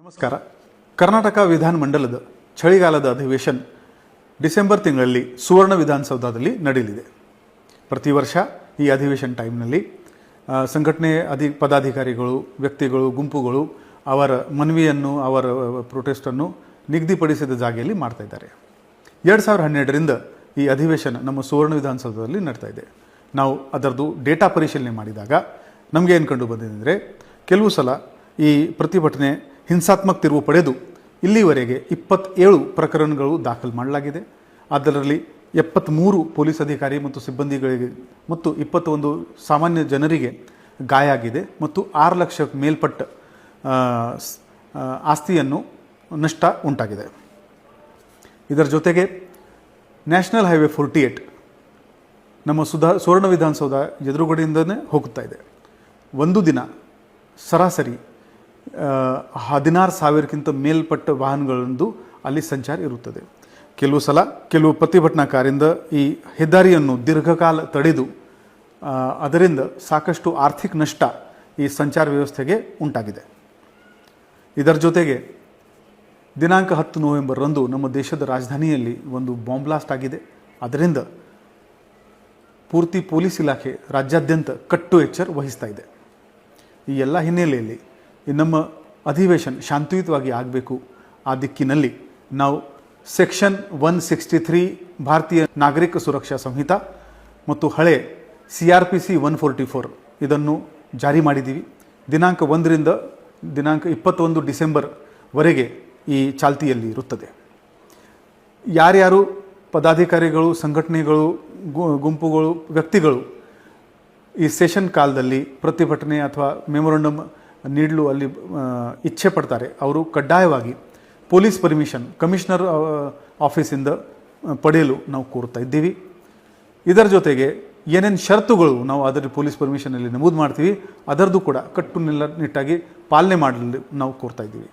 ನಮಸ್ಕಾರ. ಕರ್ನಾಟಕ ವಿಧಾನಮಂಡಲದ ಚಳಿಗಾಲದ ಅಧಿವೇಶನ ಡಿಸೆಂಬರ್ ತಿಂಗಳಲ್ಲಿ ಸುವರ್ಣ ವಿಧಾನಸೌಧದಲ್ಲಿ ನಡೆಯಲಿದೆ. ಪ್ರತಿ ವರ್ಷ ಈ ಅಧಿವೇಶನ ಟೈಮ್ನಲ್ಲಿ ಸಂಘಟನೆ ಪದಾಧಿಕಾರಿಗಳು, ವ್ಯಕ್ತಿಗಳು, ಗುಂಪುಗಳು ಅವರ ಮನವಿಯನ್ನು, ಅವರ ಪ್ರೊಟೆಸ್ಟನ್ನು ನಿಗದಿಪಡಿಸಿದ ಜಾಗೆಯಲ್ಲಿ ಮಾಡ್ತಾ ಇದ್ದಾರೆ. 2012ರಿಂದ ಈ ಅಧಿವೇಶನ ನಮ್ಮ ಸುವರ್ಣ ವಿಧಾನಸೌಧದಲ್ಲಿ ನಡೀತಾ ಇದೆ. ನಾವು ಅದರದ್ದು ಡೇಟಾ ಪರಿಶೀಲನೆ ಮಾಡಿದಾಗ ನಮಗೆ ಏನು ಕಂಡು ಬಂದಿದೆ ಅಂದರೆ, ಕೆಲವು ಸಲ ಈ ಪ್ರತಿಭಟನೆ ಹಿಂಸಾತ್ಮಕ ತಿರುವು ಪಡೆದು ಇಲ್ಲಿವರೆಗೆ 27 ಪ್ರಕರಣಗಳು ದಾಖಲು ಮಾಡಲಾಗಿದೆ. ಅದರಲ್ಲಿ 73 ಪೊಲೀಸ್ ಅಧಿಕಾರಿ ಮತ್ತು ಸಿಬ್ಬಂದಿಗಳಿಗೆ ಮತ್ತು 21 ಸಾಮಾನ್ಯ ಜನರಿಗೆ ಗಾಯ ಆಗಿದೆ ಮತ್ತು 6 ಲಕ್ಷ ಮೇಲ್ಪಟ್ಟ ಆಸ್ತಿಯನ್ನು ನಷ್ಟ ಉಂಟಾಗಿದೆ. ಇದರ ಜೊತೆಗೆ ನ್ಯಾಷನಲ್ ಹೈವೇ 48 ನಮ್ಮ ಸುವರ್ಣ ವಿಧಾನಸೌಧ ಎದುರುಗಡೆಯಿಂದನೇ ಹೋಗುತ್ತಾ ಇದೆ. ಒಂದು ದಿನ ಸರಾಸರಿ 16,000ಕ್ಕಿಂತ ಮೇಲ್ಪಟ್ಟ ವಾಹನಗಳಂದು ಅಲ್ಲಿ ಸಂಚಾರ ಇರುತ್ತದೆ. ಕೆಲವು ಸಲ ಕೆಲವು ಪ್ರತಿಭಟನಾಕಾರರಿಂದ ಈ ಹೆದ್ದಾರಿಯನ್ನು ದೀರ್ಘಕಾಲ ತಡೆದು ಅದರಿಂದ ಸಾಕಷ್ಟು ಆರ್ಥಿಕ ನಷ್ಟ ಈ ಸಂಚಾರ ವ್ಯವಸ್ಥೆಗೆ ಉಂಟಾಗಿದೆ. ಇದರ ಜೊತೆಗೆ ದಿನಾಂಕ 10 ನವೆಂಬರ್ರಂದು ನಮ್ಮ ದೇಶದ ರಾಜಧಾನಿಯಲ್ಲಿ ಒಂದು ಬಾಂಬ್ ಬ್ಲಾಸ್ಟ್ ಆಗಿದೆ. ಅದರಿಂದ ಪೂರ್ತಿ ಪೊಲೀಸ್ ಇಲಾಖೆ ರಾಜ್ಯಾದ್ಯಂತ ಕಟ್ಟು ಎಚ್ಚರ ವಹಿಸ್ತಾ ಇದೆ. ಈ ಎಲ್ಲ ಹಿನ್ನೆಲೆಯಲ್ಲಿ ನಮ್ಮ ಅಧಿವೇಶನ ಶಾಂತಿಯುತವಾಗಿ ಆಗಬೇಕು. ಆ ದಿಕ್ಕಿನಲ್ಲಿ ನಾವು ಸೆಕ್ಷನ್ 163 ಭಾರತೀಯ ನಾಗರಿಕ ಸುರಕ್ಷಾ ಸಂಹಿತಾ ಮತ್ತು ಹಳೆ CRPC 144 ಇದನ್ನು ಜಾರಿ ಮಾಡಿದ್ದೀವಿ. ದಿನಾಂಕ 1ರಿಂದ ದಿನಾಂಕ 21 ಡಿಸೆಂಬರ್ವರೆಗೆ ಈ ಚಾಲ್ತಿಯಲ್ಲಿ ಇರುತ್ತದೆ. ಯಾರ್ಯಾರು ಪದಾಧಿಕಾರಿಗಳು, ಸಂಘಟನೆಗಳು, ಗುಂಪುಗಳು, ವ್ಯಕ್ತಿಗಳು ಈ ಸೆಷನ್ ಕಾಲದಲ್ಲಿ ಪ್ರತಿಭಟನೆ ಅಥವಾ ಮೆಮೊರಂಡಮ್ ನೀಡಲು ಅಲ್ಲಿ ಇಚ್ಛೆ ಪಡ್ತಾರೆ, ಅವರು ಕಡ್ಡಾಯವಾಗಿ ಪೊಲೀಸ್ ಪರ್ಮಿಷನ್ ಕಮಿಷನರ್ ಆಫೀಸಿಂದ ಪಡೆಯಲು ನಾವು ಕೋರ್ತಾ ಇದ್ದೀವಿ. ಇದರ ಜೊತೆಗೆ ಏನೇನು ಷರತ್ತುಗಳು ನಾವು ಅದರ ಪೊಲೀಸ್ ಪರ್ಮಿಷನಲ್ಲಿ ನಮೂದು ಮಾಡ್ತೀವಿ ಅದರದ್ದು ಕೂಡ ಕಟ್ಟುನಿಟ್ಟಾಗಿ ಪಾಲನೆ ಮಾಡಲು ನಾವು ಕೋರ್ತಾ ಇದ್ದೀವಿ.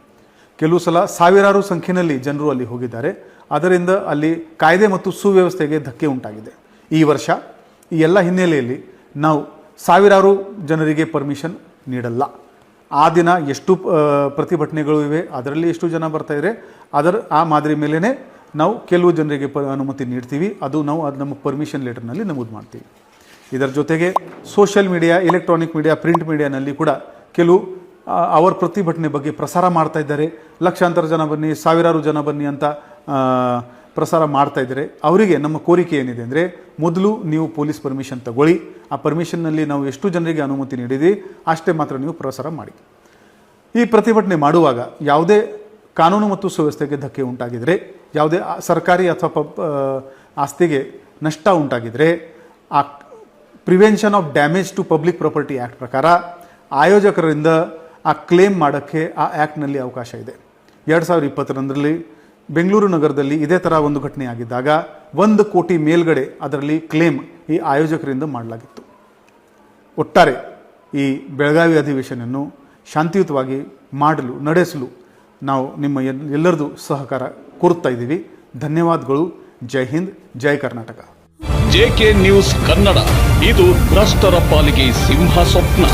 ಕೆಲವು ಸಲ ಸಾವಿರಾರು ಸಂಖ್ಯೆಯಲ್ಲಿ ಜನರು ಅಲ್ಲಿ ಹೋಗಿದ್ದಾರೆ. ಅದರಿಂದ ಅಲ್ಲಿ ಕಾಯ್ದೆ ಮತ್ತು ಸುವ್ಯವಸ್ಥೆಗೆ ಧಕ್ಕೆ ಉಂಟಾಗಿದೆ. ಈ ವರ್ಷ ಈ ಎಲ್ಲ ಹಿನ್ನೆಲೆಯಲ್ಲಿ ನಾವು ಸಾವಿರಾರು ಜನರಿಗೆ ಪರ್ಮಿಷನ್ ನೀಡಲ್ಲ. ಆ ದಿನ ಎಷ್ಟು ಪ್ರತಿಭಟನೆಗಳು ಇವೆ, ಅದರಲ್ಲಿ ಎಷ್ಟು ಜನ ಬರ್ತಾ ಇದ್ದಾರೆ, ಆ ಮಾದರಿ ಮೇಲೇ ನಾವು ಕೆಲವು ಜನರಿಗೆ ಅನುಮತಿ ನೀಡ್ತೀವಿ. ಅದು ನಮ್ಮ ಪರ್ಮಿಷನ್ ಲೆಟರ್ನಲ್ಲಿ ನಮೂದು ಮಾಡ್ತೀವಿ. ಇದರ ಜೊತೆಗೆ social media, electronic media, print ಮೀಡಿಯಾನಲ್ಲಿ ಕೂಡ ಕೆಲವು ಅವರ ಪ್ರತಿಭಟನೆ ಬಗ್ಗೆ ಪ್ರಸಾರ ಮಾಡ್ತಾ ಇದ್ದಾರೆ. ಲಕ್ಷಾಂತರ ಜನ ಬನ್ನಿ, ಸಾವಿರಾರು ಜನ ಬನ್ನಿ ಅಂತ ಪ್ರಸಾರ ಮಾಡ್ತಾ ಇದ್ದಾರೆ. ಅವರಿಗೆ ನಮ್ಮ ಕೋರಿಕೆ ಏನಿದೆ ಅಂದರೆ, ಮೊದಲು ನೀವು ಪೊಲೀಸ್ ಪರ್ಮಿಷನ್ ತಗೊಳ್ಳಿ. ಆ ಪರ್ಮಿಷನ್ನಲ್ಲಿ ನಾವು ಎಷ್ಟು ಜನರಿಗೆ ಅನುಮತಿ ನೀಡಿದ್ದೀವಿ ಅಷ್ಟೇ ಮಾತ್ರ ನೀವು ಪ್ರಸಾರ ಮಾಡಿ. ಈ ಪ್ರತಿಭಟನೆ ಮಾಡುವಾಗ ಯಾವುದೇ ಕಾನೂನು ಮತ್ತು ಸುವ್ಯವಸ್ಥೆಗೆ ಧಕ್ಕೆ ಉಂಟಾಗಿದರೆ, ಯಾವುದೇ ಸರ್ಕಾರಿ ಅಥವಾ ಆಸ್ತಿಗೆ ನಷ್ಟ ಉಂಟಾಗಿದರೆ, ಆ prevention of damage to public property act ಪ್ರಕಾರ ಆಯೋಜಕರಿಂದ ಆ ಕ್ಲೇಮ್ ಮಾಡೋಕ್ಕೆ ಆ ಆ್ಯಕ್ಟ್ನಲ್ಲಿ ಅವಕಾಶ ಇದೆ. 2022ರಲ್ಲಿ ಬೆಂಗಳೂರು ನಗರದಲ್ಲಿ ಇದೇ ಥರ ಒಂದು ಘಟನೆ ಆಗಿದ್ದಾಗ 1 ಕೋಟಿ ಮೇಲ್ಗಡೆ ಅದರಲ್ಲಿ ಕ್ಲೇಮ್ ಈ ಆಯೋಜಕರಿಂದ ಮಾಡಲಾಗಿತ್ತು. ಒಟ್ಟಾರೆ ಈ ಬೆಳಗಾವಿ ಅಧಿವೇಶನವನ್ನು ಶಾಂತಿಯುತವಾಗಿ ನಡೆಸಲು ನಾವು ನಿಮ್ಮ ಎಲ್ಲರದು ಸಹಕಾರ ಕೋರುತ್ತಾ ಇದ್ದೀವಿ. ಧನ್ಯವಾದಗಳು. ಜೈ ಹಿಂದ್, ಜೈ ಕರ್ನಾಟಕ. JK ನ್ಯೂಸ್ ಕನ್ನಡ, ಇದು ಭ್ರಷ್ಟರ ಪಾಲಿಗೆ ಸಿಂಹ ಸ್ವಪ್ನ.